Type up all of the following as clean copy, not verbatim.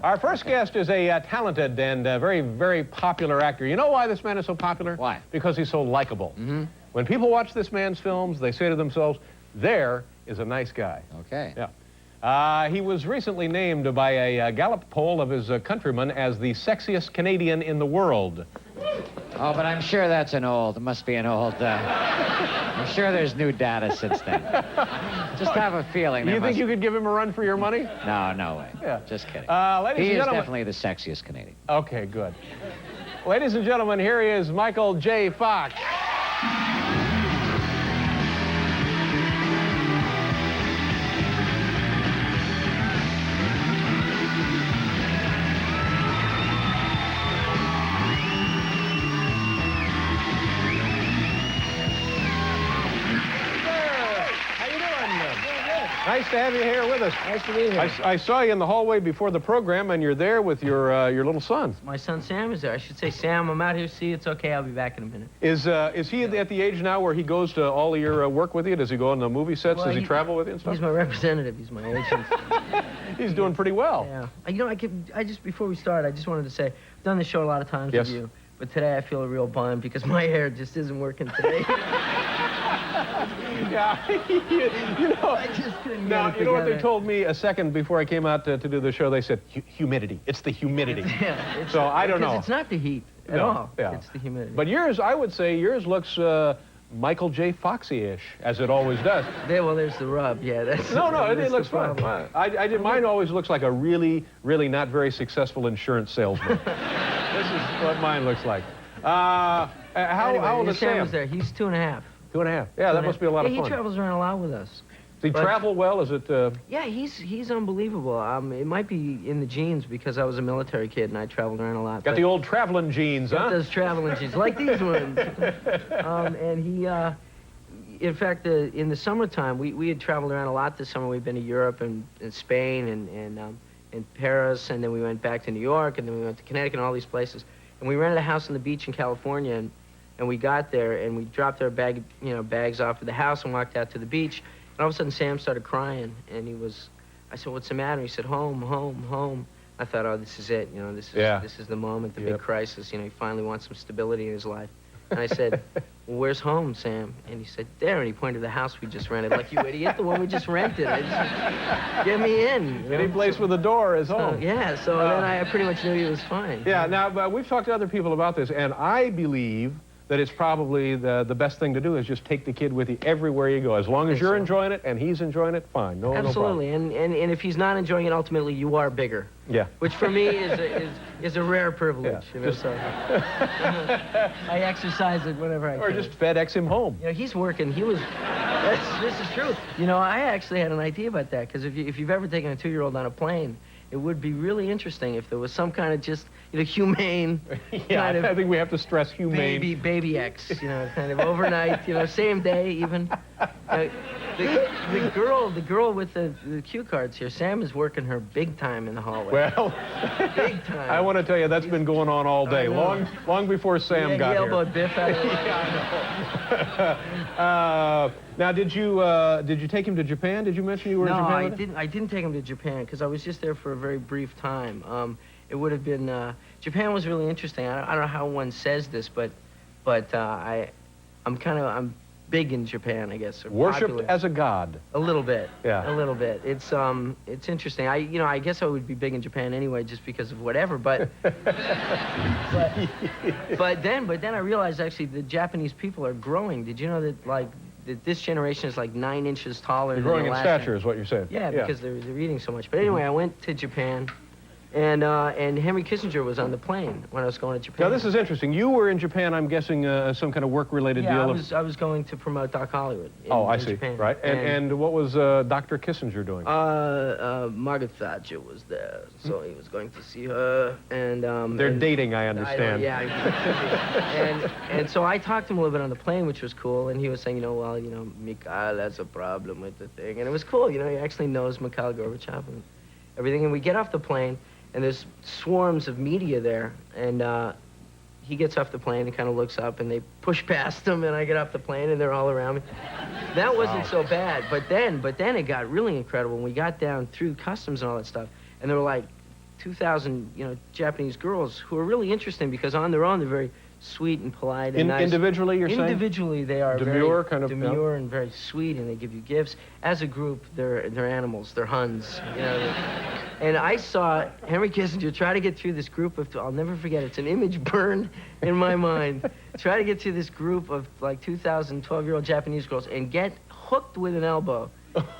Our first guest is a talented and very, very popular actor. You know why this man is so popular? Why? Because he's so likable. When people watch this man's films, they say to themselves, there is a nice guy. Okay. Yeah. He was recently named by a Gallup poll of his countrymen as the sexiest Canadian in the world. Oh, but I'm sure that's an old, it must be an old, I'm sure there's new data since then. Just have a feeling. Do you think you could give him a run for your money? No, no way. Yeah. Just kidding. Ladies He and is gentlemen... definitely the sexiest Canadian. Okay, good. Ladies and gentlemen, here he is, Michael J. Fox. Nice to have you here with us. Nice to be here. I saw you in the hallway before the program, and you're there with your little son. My son Sam is there. I should say, Sam, I'm out here. See, it's okay. I'll be back in a minute. Is he at the age now where he goes to all of your work with you? Does he go on the movie sets? Well, Does he travel with you and stuff? He's my representative. He's my agent. He's doing pretty well. Yeah. You know, I just before we start, I just wanted to say, I've done this show a lot of times Yes. with you, but today I feel a real bum because my hair just isn't working today. Yeah, you know. I just couldn't Now, get it you know what they together. told me a second before I came out to do the show? They said, humidity. It's the humidity. Yeah, it's So I don't know. It's not the heat at No, all. yeah. It's the humidity. But yours, I would say, yours looks Michael J. Foxy-ish, as it always does. There's the rub. Yeah, that's. No, that's it the looks fine. problem. Mine always looks like a really, really not very successful insurance salesman. This is what mine looks like. How old is Sam? Was there. He's 2.5. 2.5. Yeah, that must be a lot of fun. He travels around a lot with us. Does he travel well? Is it? Yeah, he's unbelievable. It might be in the genes because I was a military kid and I traveled around a lot. Got the old traveling genes, huh? Those traveling genes, like these ones. And he, in fact, in the summertime, we had traveled around a lot this summer. We've been to Europe and Spain and Paris, and then we went back to New York, and then we went to Connecticut and all these places. And we rented a house on the beach in California, and we got there and we dropped our bags off at the house and walked out to the beach. And all of a sudden, Sam started crying, and I said, "What's the matter?" He said, "Home, home, home." I thought, "Oh, this is it. You know, this is the moment, the big crisis. You know, he finally wants some stability in his life." And I said, "Well, where's home, Sam?" And he said, "There." And he pointed to the house we just rented. Like, "You idiot, the one we just rented. Get me in." You know? Any place with a door is home. Yeah. So then I pretty much knew he was fine. Yeah. Now we've talked to other people about this, and I believe that it's probably the best thing to do is just take the kid with you everywhere you go. As long as you're enjoying it and he's enjoying it, fine. No Absolutely. problem. And if he's not enjoying it, ultimately you are bigger. Yeah. Which for me is a rare privilege. Yeah. You know, so I exercise it whenever I can. Or just FedEx him home. You know, he's working. This is true. You know, I actually had an idea about that because if you've ever taken a 2-year-old on a plane, it would be really interesting if there was some kind of just, humane kind of I think we have to stress humane. baby X, kind of overnight, same day even. The girl with the cue cards here, Sam is working her big time in the hallway. Well, big time. I want to tell you that's been going on all day, long before Sam got he here. elbowed Biff out of the way. Yeah, I know. Now, did you take him to Japan? Did you mention you were in Japan? No, I didn't take him to Japan because I was just there for a very brief time. It would have been Japan was really interesting. I don't know how one says this, but I'm big in Japan, I guess. Worshipped popular. as a god. A little bit. Yeah. A little bit. It's interesting. I guess I would be big in Japan anyway, just because of whatever. But but then I realized actually the Japanese people are growing. Did you know that that this generation is like 9 inches taller? They're than growing the in last stature, gen- is what you're saying. Yeah, because they're eating so much. But anyway, I went to Japan. And Henry Kissinger was on the plane when I was going to Japan. Now, this is interesting. You were in Japan, I'm guessing, some kind of work-related deal. I was going to promote Doc Hollywood in, I in see. Japan. Right. And what was Dr. Kissinger doing? Margaret Thatcher was there, so he was going to see her. And They're dating, I understand. And so I talked to him a little bit on the plane, which was cool. And he was saying, Mikhail has a problem with the thing. And it was cool. He actually knows Mikhail Gorbachev and everything. And we get off the plane. And there's swarms of media there, and he gets off the plane and kind of looks up, and they push past him, and I get off the plane, and they're all around me. That wasn't so bad, but then it got really incredible when we got down through customs and all that stuff, and there were like 2,000, Japanese girls who are really interesting because on their own they're very sweet and polite and nice. Individually, you're saying? Individually, they are Demure, very kind of, demure and very sweet, and they give you gifts. As a group, they're animals. They're Huns. And I saw Henry Kissinger try to get through this group of, I'll never forget, it's an image burned in my mind, try to get through this group of like 2,000 12-year-old Japanese girls and get hooked with an elbow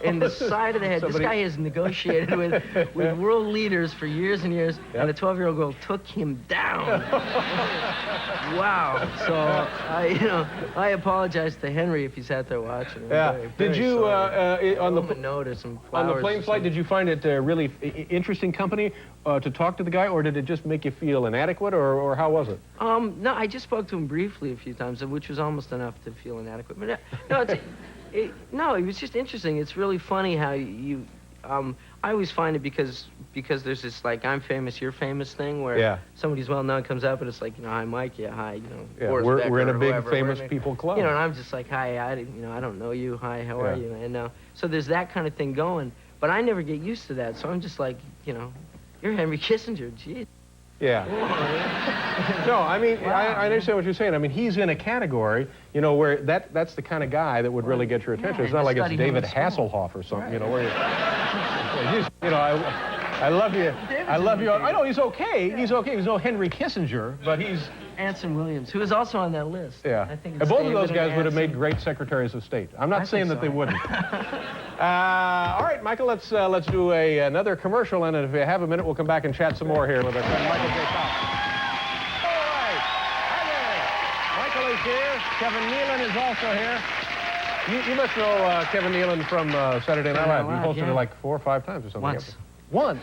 in the side of the head. This guy has negotiated with world leaders for years and years, and the 12-year-old girl took him down. Wow. So I apologize to Henry if he's out there watching. Yeah. Very, Did very you sorry. on the note or some on the flowers plane or flight? something. Did you find it really interesting company to talk to the guy, or did it just make you feel inadequate, or how was it? No, I just spoke to him briefly a few times, which was almost enough to feel inadequate. But no, no, it was just interesting. It's really funny how you. I always find it because there's this like I'm famous, you're famous thing where somebody's well known comes up and it's like hi Mike, hi we're in a big whoever. famous people club. And I'm just like hi, I don't know you, hi, how are you? And so there's that kind of thing going, but I never get used to that. So I'm just like you're Henry Kissinger, geez. Yeah. No, I mean, wow, I understand what you're saying. I mean, he's in a category, where that's the kind of guy that would really get your attention. It's not like it's David Hasselhoff or something, where I love you. I love you. I know he's okay. He's okay. He's no Henry Kissinger, but he's Anson Williams, who is also on that list. Yeah. I think and both of those guys would have made great secretaries of state. I'm not saying that they wouldn't. All right, Michael, let's do another commercial, and if you have a minute, we'll come back and chat some more here with our friend Michael J. Fox. All right. Hi there. Michael is here. Kevin Nealon is also here. You must know Kevin Nealon from Saturday Night Live. You hosted it like 4 or 5 times or something. Once.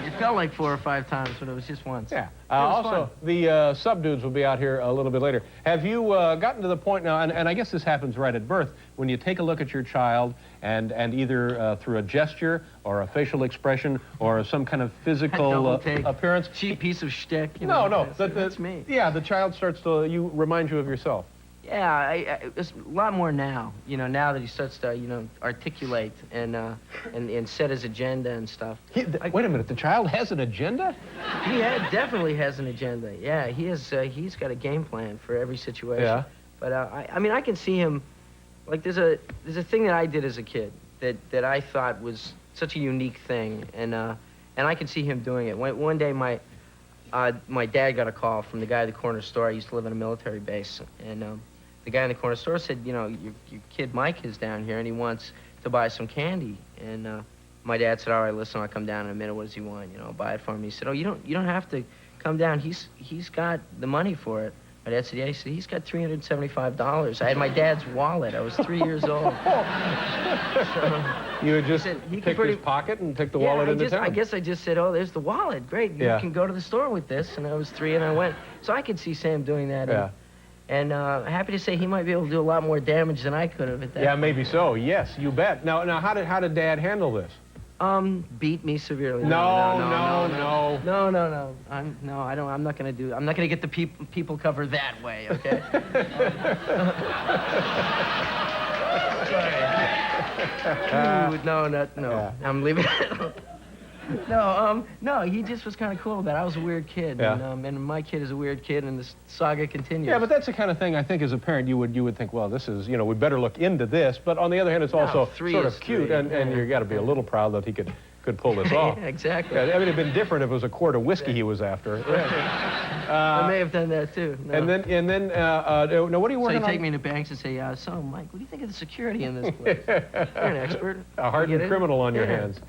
It felt like 4 or 5 times, but it was just once. Yeah. Also, the sub-dudes will be out here a little bit later. Have you gotten to the point now, and I guess this happens right at birth, when you take a look at your child and either through a gesture or a facial expression or some kind of physical appearance. Cheap piece of shtick. No. That's me. Yeah, the child starts to remind you of yourself. Yeah, it's a lot more now. Now that he starts to, articulate and set his agenda and stuff. Wait a minute, the child has an agenda? He definitely has an agenda. Yeah, he has. He's got a game plan for every situation. Yeah. But I mean, I can see him. Like there's a thing that I did as a kid that I thought was such a unique thing, and I can see him doing it. One day my dad got a call from the guy at the corner store. I used to live on a military base, and the guy in the corner store said, your kid Mike is down here and he wants to buy some candy. And my dad said, all right, listen, I'll come down in a minute. What does he want? I'll buy it for him. He said, oh, you don't have to come down. He's got the money for it. My dad said, yeah. He said, he's got $375. I had my dad's wallet. I was 3 years old. You would just pick his pocket and take the wallet into town. I guess I just said, oh, there's the wallet. Great. You can go to the store with this. And I was 3 and I went. So I could see Sam doing that. Yeah. And happy to say he might be able to do a lot more damage than I could have at that point. Maybe so. Yes, you bet. Now, how did Dad handle this? Beat me severely. No. I'm not gonna get the people cover that way. Okay. Sorry. No. I'm leaving it. No, he just was kind of cool about it. I was a weird kid, and my kid is a weird kid, and this saga continues. Yeah, but that's the kind of thing I think as a parent you would think, well, this is, we better look into this. But on the other hand, it's also sort of cute, and you got to be a little proud that he could pull this off. Exactly. Yeah, I mean, it'd been different if it was a quart of whiskey he was after. I may have done that too. No. And then, now what are you working on? So you take me into banks and say, so Mike, what do you think of the security in this place? You're an expert. A hardened criminal on your hands.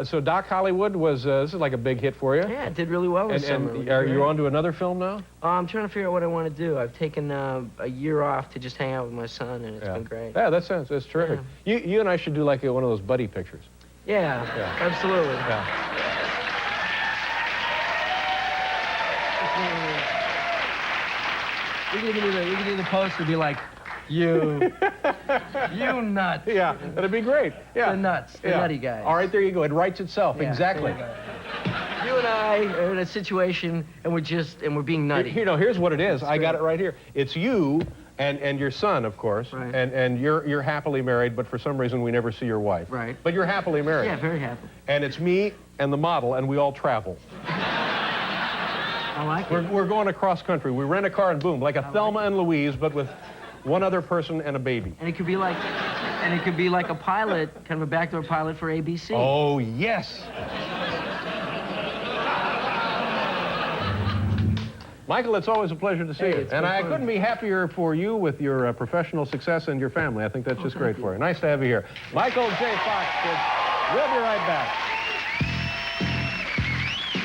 So Doc Hollywood was, this is like a big hit for you. Yeah, it did really well this summer. And are you on to another film now? I'm trying to figure out what I want to do. I've taken a year off to just hang out with my son, and it's been great. Yeah, that's terrific. Yeah. You and I should do like one of those buddy pictures. Yeah, absolutely. Yeah. We can do the poster, be like, you nuts. Yeah, that'd be great. Yeah. The nuts, the nutty guys. All right, there you go. It writes itself. Exactly. You and I are in a situation, and we're being nutty. Here's what it is. I got it right here. It's you and your son, of course, right. and you're happily married, but for some reason we never see your wife. Right. But you're happily married. Yeah, very happy. And it's me and the model, and we all travel. I like it. We're going across country. We rent a car and boom, like a Thelma and Louise, but with one other person and a baby. And it could be like a pilot, kind of a backdoor pilot for ABC. Oh, yes. Michael, it's always a pleasure to see you. It's And been I fun. couldn't be happier for you with your professional success and your family. I think that's just great for you. Nice to have you here. Michael J. Fox, kids. We'll be right back.